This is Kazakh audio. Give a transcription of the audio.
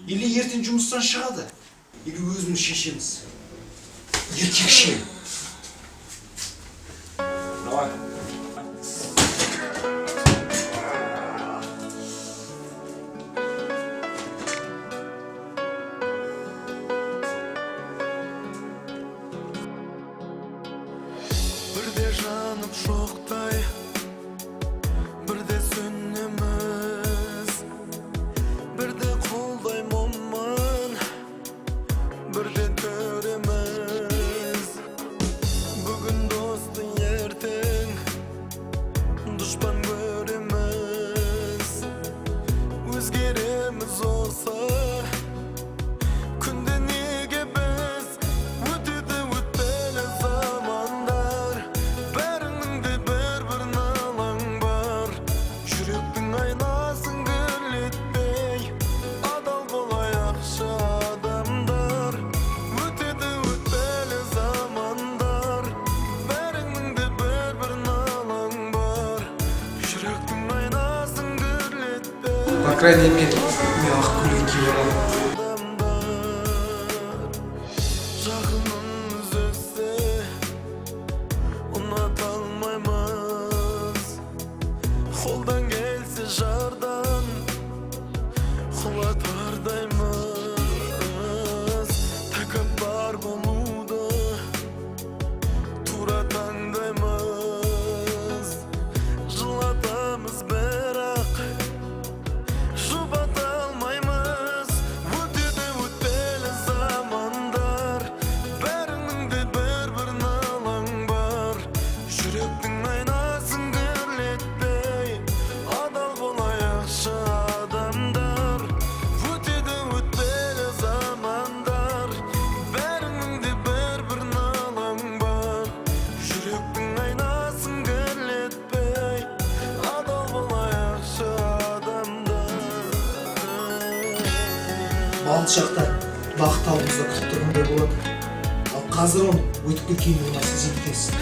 Или ертең жұмыстан шығады. Или өзіміз шешеміз. Еркекше. Давай. Бірде жанып шоқтай, бірде сөнеміз, бірде қолдай момын, бірде көреміз. Бүгін досты ертең дұшпан көреміз. Өзгереміз осы күнде неге біз өтеді өтпелі замандар. Бәрінің де бір налаң бар. Жүректің айнасын гүлетпей адал болайықшы адамдар. Өтеді өтпелі замандар. Бәрінің де бір налаң бар. Жүректің айнасын гүлетпей По крайней мере, мен ақ көйлек киіп аламын. Жақынымыз өссе ұната алмаймыз. Қолдан келсе жардан құлатардаймыз. Тәкаппар болуды тура таңдаймыз. Жылатамыз бірақ жұбата алмаймыз. Өтеді өтпелі замандар. Бәрінің де бір налаң бар. Жүректің айнасын гүлетпей адал болайықшы адамдар. Өтеді өтпелі замандар. Бәрінің де бір налаң бар. Жүректің айнасын гүлетпей адал болайықшы адамдар. Бал шақта бақыт алдымызда күтіп тұрғандай болады. Ал қазір оны өтіп кеткенін нәрсе жеткенсің.